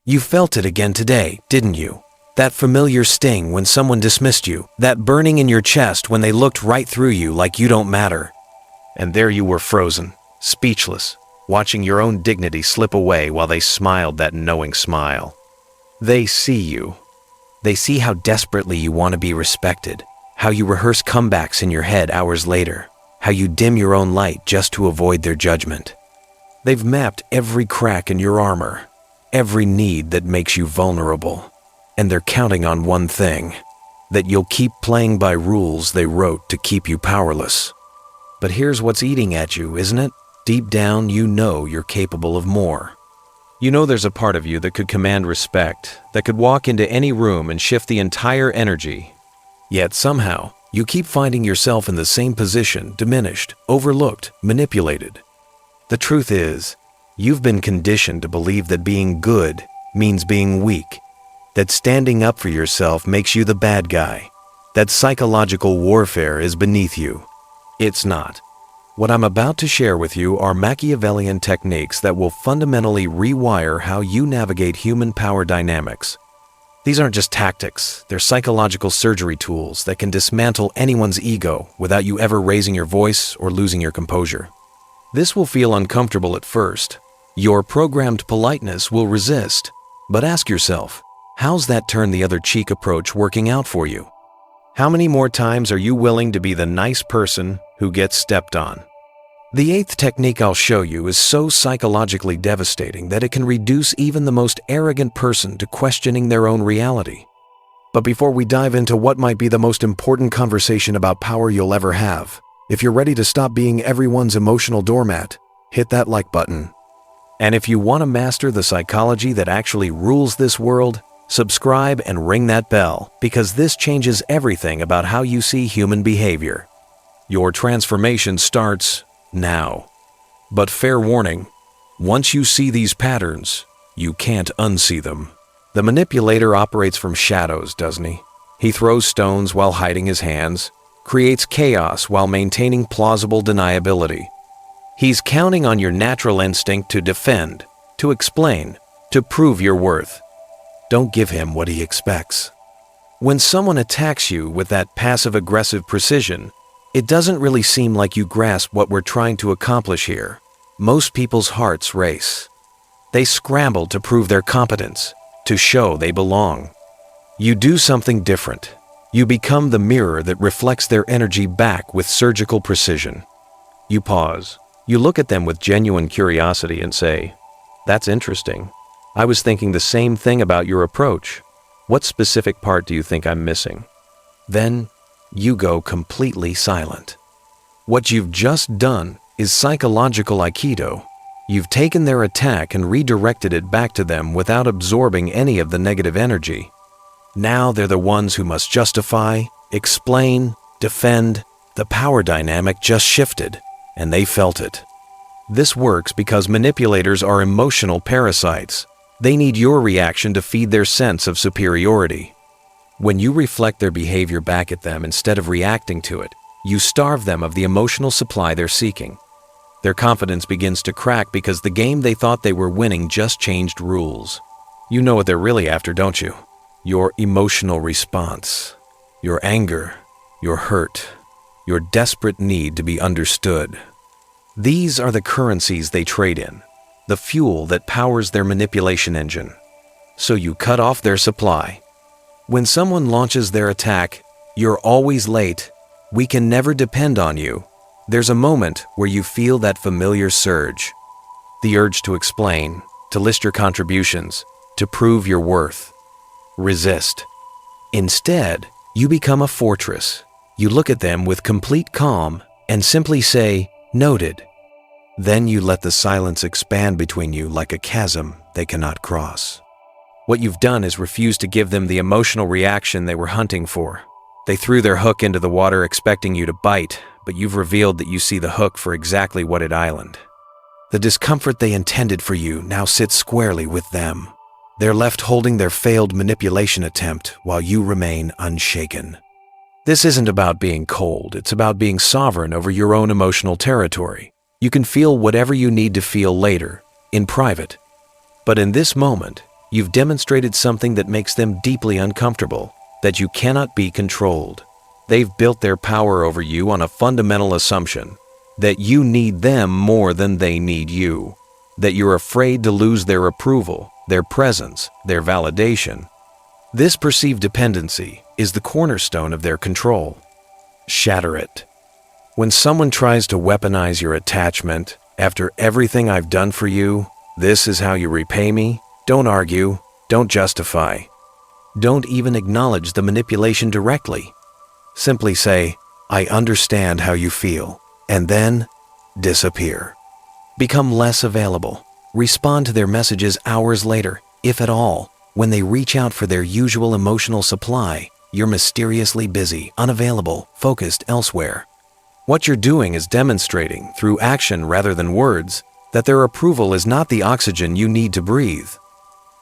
You felt it again today, didn't you? That familiar sting when someone dismissed you, that burning in your chest when they looked right through you like you don't matter. And there you were frozen, speechless, watching your own dignity slip away while they smiled that knowing smile. They see you. They see how desperately you want to be respected, how you rehearse comebacks in your head hours later, how you dim your own light just to avoid their judgment. They've mapped every crack in your armor, every need that makes you vulnerable, and they're counting on one thing, that you'll keep playing by rules they wrote to keep you powerless. But here's what's eating at you, isn't it? Deep down, you know you're capable of more. You know there's a part of you that could command respect, that could walk into any room and shift the entire energy. Yet somehow, you keep finding yourself in the same position, diminished, overlooked, manipulated. The truth is, you've been conditioned to believe that being good means being weak, that standing up for yourself makes you the bad guy, that psychological warfare is beneath you. It's not. What I'm about to share with you are Machiavellian techniques that will fundamentally rewire how you navigate human power dynamics. These aren't just tactics, they're psychological surgery tools that can dismantle anyone's ego without you ever raising your voice or losing your composure. This will feel uncomfortable at first. Your programmed politeness will resist. But ask yourself, how's that turn the other cheek approach working out for you? How many more times are you willing to be the nice person who gets stepped on? The eighth technique I'll show you is so psychologically devastating that it can reduce even the most arrogant person to questioning their own reality. But before we dive into what might be the most important conversation about power you'll ever have, if you're ready to stop being everyone's emotional doormat, hit that like button. And if you want to master the psychology that actually rules this world, subscribe and ring that bell, because this changes everything about how you see human behavior. Your transformation starts now. But fair warning, once you see these patterns, you can't unsee them. The manipulator operates from shadows, doesn't he? He throws stones while hiding his hands, creates chaos while maintaining plausible deniability. He's counting on your natural instinct to defend, to explain, to prove your worth. Don't give him what he expects. When someone attacks you with that passive-aggressive precision, it doesn't really seem like you grasp what we're trying to accomplish here. Most people's hearts race. They scramble to prove their competence, to show they belong. You do something different. You become the mirror that reflects their energy back with surgical precision. You pause. You look at them with genuine curiosity and say, "That's interesting. I was thinking the same thing about your approach. What specific part do you think I'm missing?" Then, you go completely silent. What you've just done is psychological aikido. You've taken their attack and redirected it back to them without absorbing any of the negative energy. Now they're the ones who must justify, explain, defend. The power dynamic just shifted, and they felt it. This works because manipulators are emotional parasites. They need your reaction to feed their sense of superiority. When you reflect their behavior back at them instead of reacting to it, you starve them of the emotional supply they're seeking. Their confidence begins to crack because the game they thought they were winning just changed rules. You know what they're really after, don't you? Your emotional response, your anger, your hurt, your desperate need to be understood. These are the currencies they trade in, the fuel that powers their manipulation engine. So you cut off their supply. When someone launches their attack, "You're always late. We can never depend on you." There's a moment where you feel that familiar surge. The urge to explain, to list your contributions, to prove your worth. Resist. Instead, you become a fortress. You look at them with complete calm and simply say, "Noted." Then you let the silence expand between you like a chasm they cannot cross. What you've done is refuse to give them the emotional reaction they were hunting for. They threw their hook into the water expecting you to bite, but you've revealed that you see the hook for exactly what it island. The discomfort they intended for you now sits squarely with them. They're left holding their failed manipulation attempt while you remain unshaken. This isn't about being cold, it's about being sovereign over your own emotional territory. You can feel whatever you need to feel later, in private. But in this moment, You've demonstrated something that makes them deeply uncomfortable, that you cannot be controlled. They've built their power over you on a fundamental assumption that you need them more than they need you, that you're afraid to lose their approval, their presence, their validation. This perceived dependency is the cornerstone of their control. Shatter it. When someone tries to weaponize your attachment, after everything I've done for you, this is how you repay me, don't argue, don't justify. Don't even acknowledge the manipulation directly. Simply say, I understand how you feel, and then disappear. Become less available. Respond to their messages hours later, if at all. When they reach out for their usual emotional supply, you're mysteriously busy, unavailable, focused elsewhere. What you're doing is demonstrating, through action rather than words, that their approval is not the oxygen you need to breathe.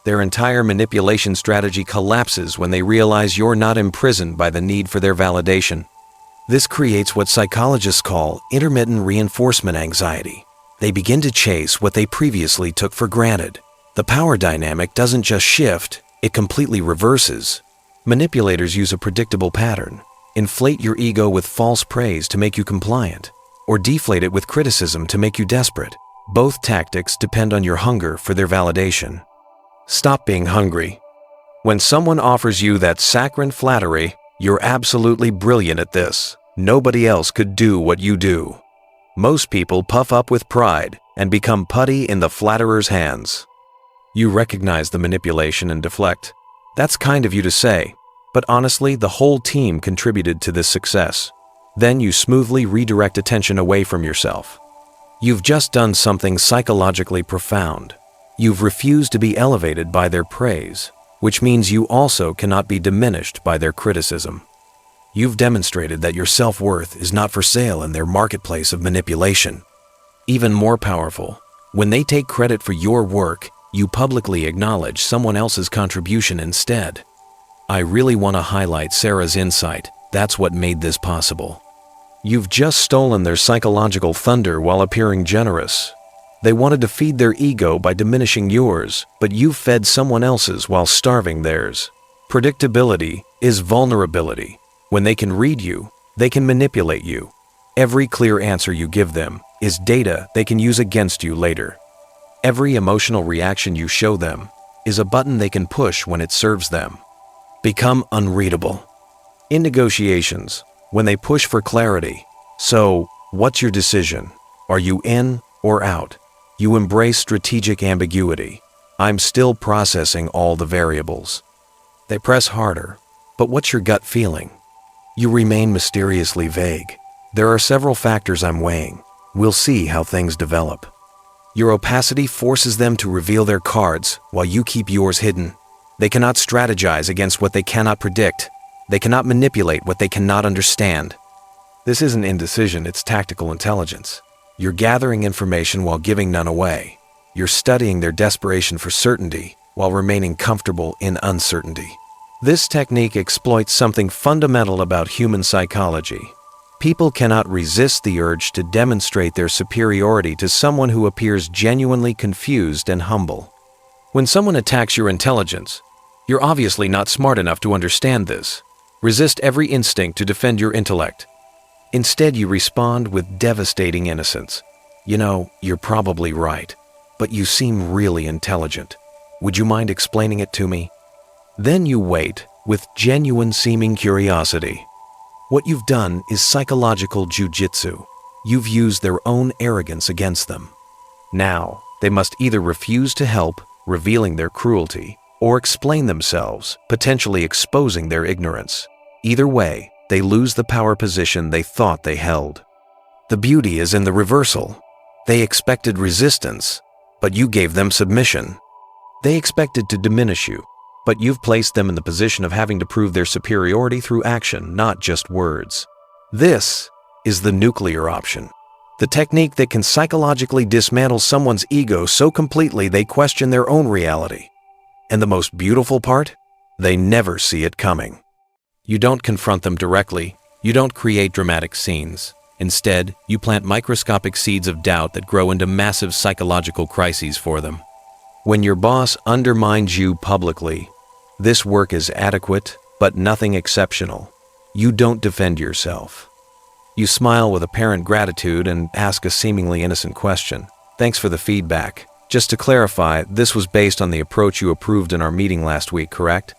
Their entire manipulation strategy collapses when they realize you're not imprisoned by the need for their validation. This creates what psychologists call intermittent reinforcement anxiety. They begin to chase what they previously took for granted. The power dynamic doesn't just shift, it completely reverses. Manipulators use a predictable pattern. Inflate your ego with false praise to make you compliant, or deflate it with criticism to make you desperate. Both tactics depend on your hunger for their validation. Stop being hungry. When someone offers you that saccharine flattery, you're absolutely brilliant at this. Nobody else could do what you do. Most people puff up with pride and become putty in the flatterer's hands. You recognize the manipulation and deflect. That's kind of you to say, but honestly, the whole team contributed to this success. Then you smoothly redirect attention away from yourself. You've just done something psychologically profound. You've refused to be elevated by their praise, which means you also cannot be diminished by their criticism. You've demonstrated that your self-worth is not for sale in their marketplace of manipulation. Even more powerful, when they take credit for your work, you publicly acknowledge someone else's contribution instead. I really want to highlight Sarah's insight. That's what made this possible. You've just stolen their psychological thunder while appearing generous. They wanted to feed their ego by diminishing yours, but you fed someone else's while starving theirs. Predictability is vulnerability. When they can read you, they can manipulate you. Every clear answer you give them is data they can use against you later. Every emotional reaction you show them is a button they can push when it serves them. Become unreadable. In negotiations, when they push for clarity, so what's your decision? Are you in or out? You embrace strategic ambiguity. I'm still processing all the variables. They press harder, but what's your gut feeling? You remain mysteriously vague. There are several factors I'm weighing. We'll see how things develop. Your opacity forces them to reveal their cards while you keep yours hidden. They cannot strategize against what they cannot predict. They cannot manipulate what they cannot understand. This isn't indecision, it's tactical intelligence. You're gathering information while giving none away. You're studying their desperation for certainty while remaining comfortable in uncertainty. This technique exploits something fundamental about human psychology. People cannot resist the urge to demonstrate their superiority to someone who appears genuinely confused and humble. When someone attacks your intelligence, you're obviously not smart enough to understand this. Resist every instinct to defend your intellect. Instead, you respond with devastating innocence. You know, you're probably right, but you seem really intelligent. Would you mind explaining it to me? Then you wait with genuine seeming curiosity. What you've done is psychological jujitsu. You've used their own arrogance against them. Now, they must either refuse to help, revealing their cruelty, or explain themselves, potentially exposing their ignorance. Either way, they lose the power position they thought they held. The beauty is in the reversal. They expected resistance, but you gave them submission. They expected to diminish you, but you've placed them in the position of having to prove their superiority through action, not just words. This is the nuclear option. The technique that can psychologically dismantle someone's ego so completely they question their own reality. And the most beautiful part? They never see it coming. You don't confront them directly. You don't create dramatic scenes. Instead, you plant microscopic seeds of doubt that grow into massive psychological crises for them. When your boss undermines you publicly, this work is adequate, but nothing exceptional. You don't defend yourself. You smile with apparent gratitude and ask a seemingly innocent question. Thanks for the feedback. Just to clarify, this was based on the approach you approved in our meeting last week, correct?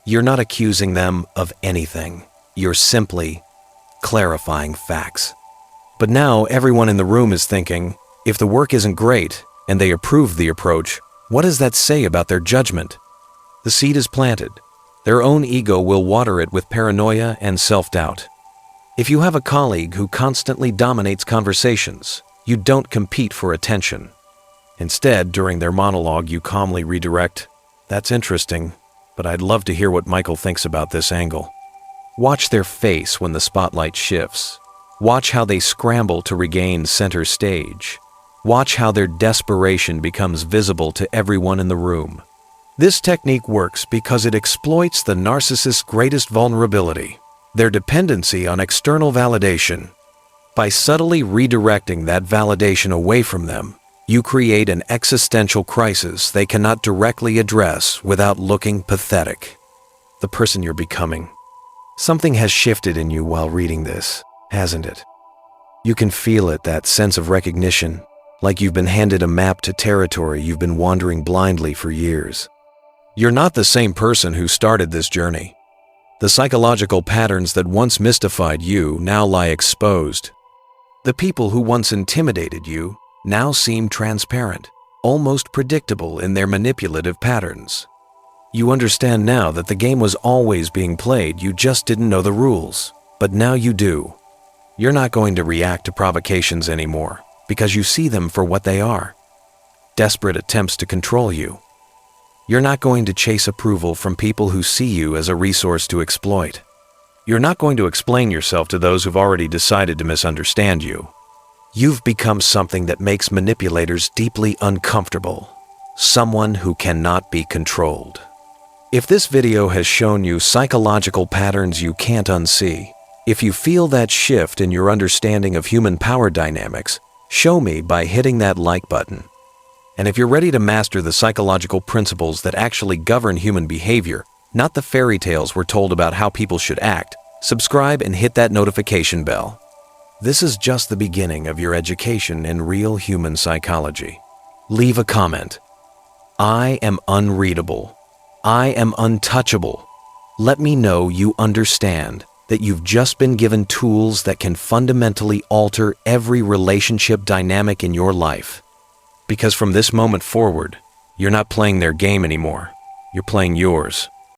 You're not accusing them of anything. You're simply clarifying facts. But now everyone in the room is thinking, if the work isn't great and they approved the approach, what does that say about their judgment? The seed is planted. Their own ego will water it with paranoia and self-doubt. If you have a colleague who constantly dominates conversations, you don't compete for attention. Instead, during their monologue, you calmly redirect, "That's interesting, but I'd love to hear what Michael thinks about this angle." Watch their face when the spotlight shifts. Watch how they scramble to regain center stage. Watch how their desperation becomes visible to everyone in the room. This technique works because it exploits the narcissist's greatest vulnerability, their dependency on external validation. By subtly redirecting that validation away from them, you create an existential crisis they cannot directly address without looking pathetic. The person you're becoming. Something has shifted in you while reading this, hasn't it? You can feel it, that sense of recognition, like you've been handed a map to territory you've been wandering blindly for years. You're not the same person who started this journey. The psychological patterns that once mystified you now lie exposed. The people who once intimidated you now seem transparent, almost predictable in their manipulative patterns. You understand now that the game was always being played, you just didn't know the rules. But now you do. You're not going to react to provocations anymore, because you see them for what they are. Desperate attempts to control you. You're not going to chase approval from people who see you as a resource to exploit. You're not going to explain yourself to those who've already decided to misunderstand you. You've become something that makes manipulators deeply uncomfortable. Someone who cannot be controlled. If this video has shown you psychological patterns you can't unsee, if you feel that shift in your understanding of human power dynamics, show me by hitting that like button. And if you're ready to master the psychological principles that actually govern human behavior, not the fairy tales we're told about how people should act, subscribe and hit that notification bell. This is just the beginning of your education in real human psychology. Leave a comment. I am unreadable. I am untouchable. Let me know you understand that you've just been given tools that can fundamentally alter every relationship dynamic in your life. Because from this moment forward, you're not playing their game anymore. You're playing yours.